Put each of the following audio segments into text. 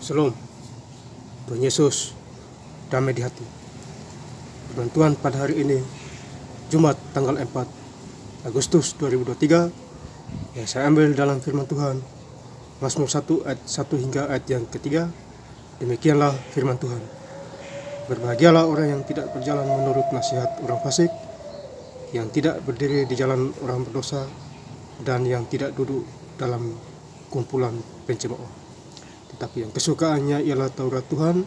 Shalom, Tuhan Yesus, damai di hati. Firman Tuhan pada hari ini, Jumat tanggal 4 Agustus 2023, yang saya ambil dalam firman Tuhan, Mazmur 1 ayat 1 hingga ayat yang ketiga. Demikianlah firman Tuhan. Berbahagialah orang yang tidak berjalan menurut nasihat orang fasik, yang tidak berdiri di jalan orang berdosa, dan yang tidak duduk dalam kumpulan pencemooh. Tetapi yang kesukaannya ialah Taurat Tuhan,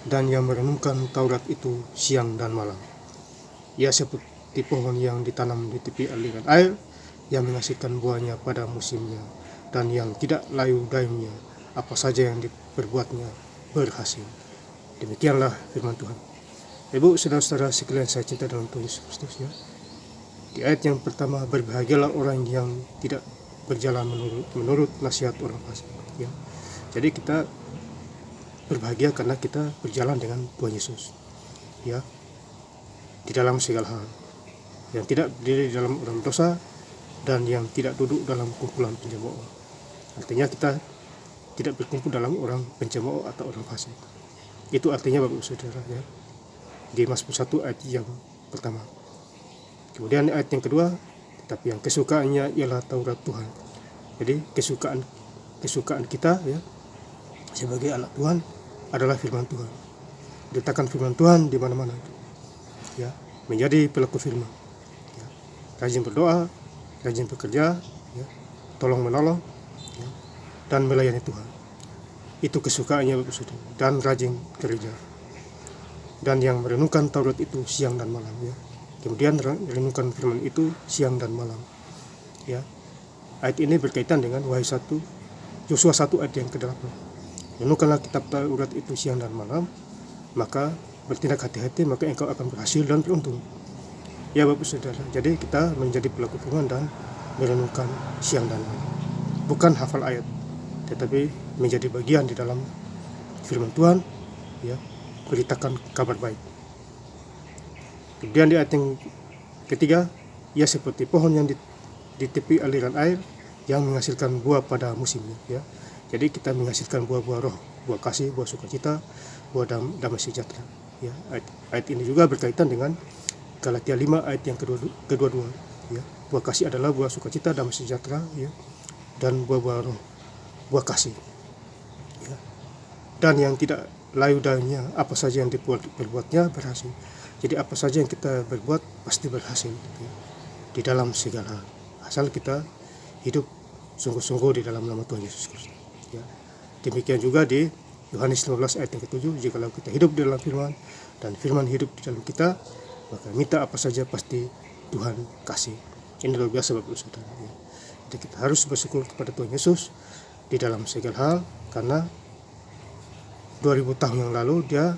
dan yang merenungkan Taurat itu siang dan malam. Ia seperti pohon yang ditanam di tepi aliran air, yang menghasilkan buahnya pada musimnya, dan yang tidak layu dayungnya, apa saja yang diperbuatnya berhasil. Demikianlah firman Tuhan. Ibu, saudara-saudara sekalian saya cinta dalam Tuhan Yesus Kristus, ya. Di ayat yang pertama, berbahagialah orang yang tidak berjalan menurut nasihat orang fasik, ya. Jadi kita berbahagia karena kita berjalan dengan Tuhan Yesus, ya, di dalam segala hal, yang tidak berdiri di dalam orang dosa, dan yang tidak duduk dalam kumpulan pencemooh. Artinya kita tidak berkumpul dalam orang pencemooh atau orang fasik. Itu artinya Bapak Saudara, ya, di Mazmur 1 ayat yang pertama. Kemudian ayat yang kedua, tetapi yang kesukaannya ialah Taurat Tuhan. Jadi kesukaan kita, ya, sebagai anak Tuhan adalah firman Tuhan. Letakkan firman Tuhan di mana-mana, ya, menjadi pelaku firman, ya. Rajin berdoa, rajin bekerja, ya, tolong menolong, ya, dan melayani Tuhan. Itu kesukaannya Bapak Saudara. Dan rajin kerja, dan yang merenungkan Taurat itu siang dan malam, ya. Kemudian merenungkan firman itu siang dan malam, ya. Ayat ini berkaitan dengan Yosua 1 ayat yang ke-8. Renungkanlah kitab Taurat itu siang dan malam, maka bertindak hati-hati, maka engkau akan berhasil dan beruntung. Ya Bapak Saudara, jadi kita menjadi pelaku firman dan merenungkan siang dan malam. Bukan hafal ayat, tetapi menjadi bagian di dalam firman Tuhan, ya, beritakan kabar baik. Kemudian di ayat yang ketiga, ia seperti pohon yang di tepi aliran air, yang menghasilkan buah pada musimnya, ya. Jadi kita menghasilkan buah-buah roh, buah kasih, buah sukacita, buah damai sejahtera, ya. Ayat ini juga berkaitan dengan Galatia 5 ayat yang kedua, ya. Buah kasih adalah buah sukacita, damai sejahtera, ya, dan buah-buah roh, buah kasih, ya. Dan yang tidak layu dayungnya, apa saja yang diperbuatnya berhasil. Jadi apa saja yang kita berbuat pasti berhasil, ya, di dalam segala hal, asal kita hidup sungguh-sungguh di dalam nama Tuhan Yesus Kristus, ya. Demikian juga di Yohanes 15 ayat yang ke-7, jikalau kita hidup di dalam firman dan firman hidup di dalam kita, maka minta apa saja pasti Tuhan kasih. Ini luar biasa Bapak Saudara, ya. Jadi kita harus bersyukur kepada Tuhan Yesus di dalam segala hal, karena 2000 tahun yang lalu dia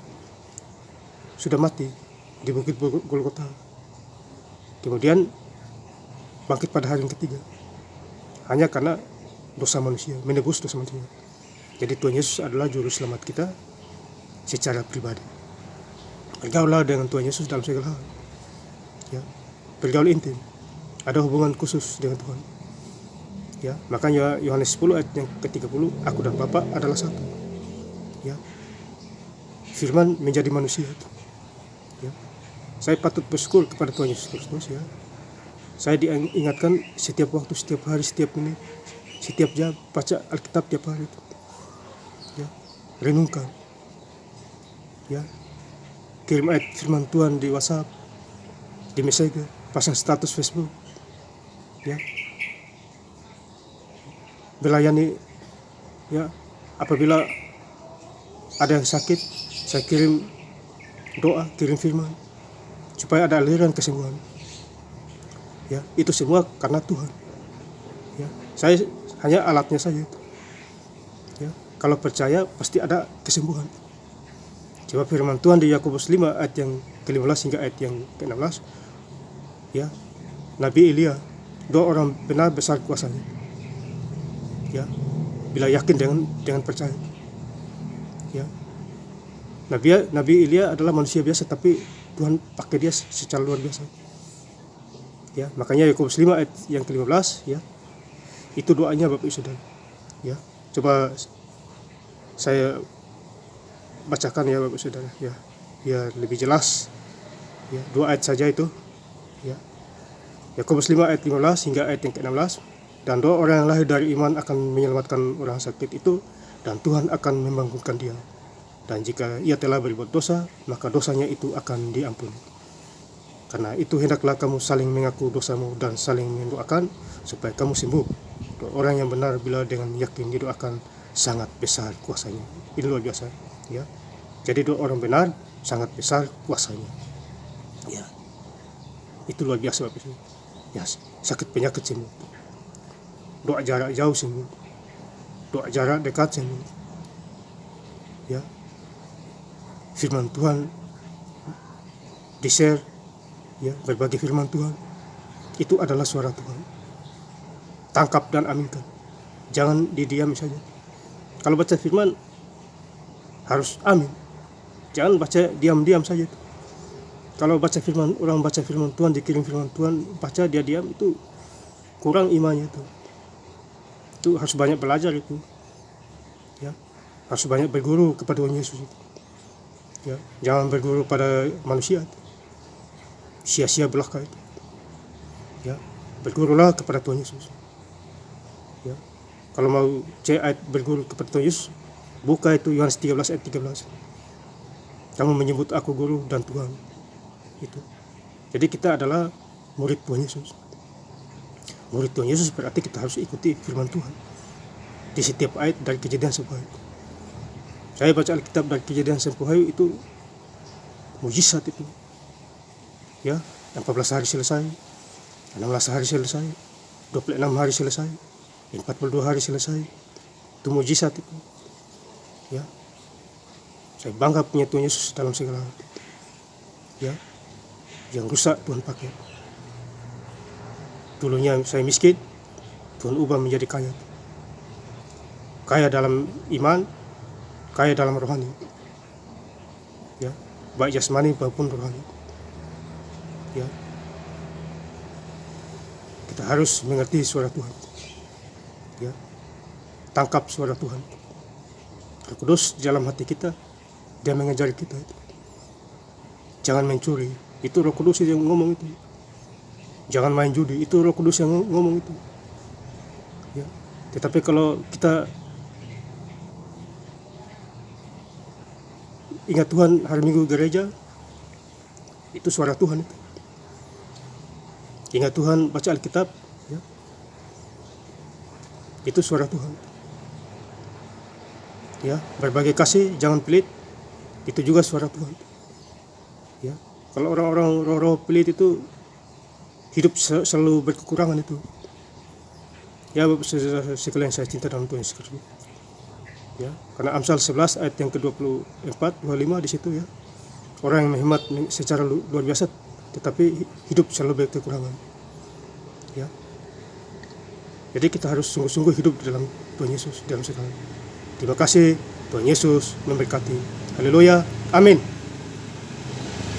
sudah mati di bukit Golgota, kemudian bangkit pada hari yang ketiga, hanya karena dosa manusia, menebus dosa manusia. Jadi Tuhan Yesus adalah juru selamat kita secara pribadi. Bergaulah dengan Tuhan Yesus dalam segala hal, ya. Bergaul intim, ada hubungan khusus dengan Tuhan, ya. Makanya Yohanes 10 ayat yang ke-30, aku dan Bapa adalah satu, ya. Firman menjadi manusia, ya. Saya patut bersyukur kepada Tuhan Yesus Kristus, ya. Saya diingatkan setiap waktu, setiap hari, setiap menit, setiap jam, baca Alkitab tiap hari, ya. Renungkan, ya. Kirim ayat firman Tuhan di WhatsApp, di Messenger, pasang status Facebook, ya. Belayani, ya. Apabila ada yang sakit, saya kirim doa, kirim firman, supaya ada aliran kesembuhan, ya. Itu semua karena Tuhan, ya. Saya hanya alatnya saja, ya. Kalau percaya pasti ada kesembuhan. Coba firman Tuhan di Yakobus 5 ayat yang ke-15 hingga ayat yang ke-16, ya. Nabi Elia, 2 orang benar besar kuasanya, ya, bila yakin dengan percaya, ya. Nabi Elia adalah manusia biasa, tapi Tuhan pakai dia secara luar biasa, ya. Makanya Yakobus 5 ayat yang ke-15, ya, itu doanya Bapak Ibu Saudara, ya. Coba saya bacakan ya Bapak Saudara ya, biar lebih jelas ya. 2 ayat saja itu ya. Yakobus 5 ayat 15 hingga ayat yang ke-16. Dan doa orang yang lahir dari iman akan menyelamatkan orang sakit itu, dan Tuhan akan membangunkan dia. Dan jika ia telah berbuat dosa, maka dosanya itu akan diampuni. Karena itu hendaklah kamu saling mengaku dosamu dan saling mendoakan supaya kamu sembuh. Doa orang yang benar bila dengan yakin didoakan sangat besar kuasanya. Ini luar biasa ya. Jadi doa orang benar sangat besar kuasanya ya. Itu luar biasa Bapak. Ya, sakit penyakit sembuh, doa jarak jauh sembuh, doa jarak dekat sembuh ya. Firman Tuhan di-share ya, berbagi firman Tuhan itu adalah suara Tuhan. Tangkap dan aminkan, jangan didiam saja. Kalau baca firman harus amin, jangan baca diam-diam saja. Kalau baca firman, orang baca firman Tuhan, dikirim firman Tuhan, baca dia diam, itu kurang imannya itu. Itu harus banyak belajar itu ya, harus banyak berguru kepada Tuhan Yesus itu ya. Jangan berguru pada manusia itu, sia-sia belaka itu ya. Bergurulah kepada Tuhan Yesus ya. Kalau mau cek ayat berguru kepada Tuhan Yesus, buka itu Yohanes 13 ayat 13. Kamu menyebut aku guru dan Tuhan itu. Jadi kita adalah murid Tuhan Yesus. Murid Tuhan Yesus berarti kita harus ikuti firman Tuhan di setiap ayat dari Kejadian sampai Wahyu. Saya baca Alkitab dari Kejadian sampai Wahyu itu mujizat itu ya. 14 hari selesai, 16 hari selesai, 26 hari selesai, 42 hari selesai. Itu mujizat itu ya. Saya bangga punya Tuhan Yesus dalam segala hal ya. Yang rusak Tuhan pakai. Dulunya saya miskin, Tuhan ubah menjadi kaya. Kaya dalam iman, kaya dalam rohani ya, baik jasmani maupun rohani ya. Kita harus mengerti suara Tuhan ya. Tangkap suara Tuhan. Roh Kudus dalam hati kita, dia mengajari kita itu. Jangan mencuri, itu Roh Kudus yang ngomong itu. Jangan main judi, itu Roh Kudus yang ngomong itu ya. Tetapi kalau kita ingat Tuhan hari Minggu gereja, itu suara Tuhan itu. Ingat Tuhan baca Alkitab ya, itu suara Tuhan ya. Berbagi kasih, jangan pelit, itu juga suara Tuhan ya. Kalau orang-orang roh-roh pelit itu hidup selalu berkekurangan itu ya. Bapak saudara sekalian saya cinta dalam Tuhan Yesus Kristus ya. Karena Amsal 11 ayat yang ke-24, 25 di situ ya. Orang yang menghemat secara luar biasa, tetapi hidup selalu berkekurangan ya. Jadi kita harus sungguh-sungguh hidup di dalam Tuhan Yesus dalam segala. Terima kasih, Tuhan Yesus memberkati. Haleluya, amin.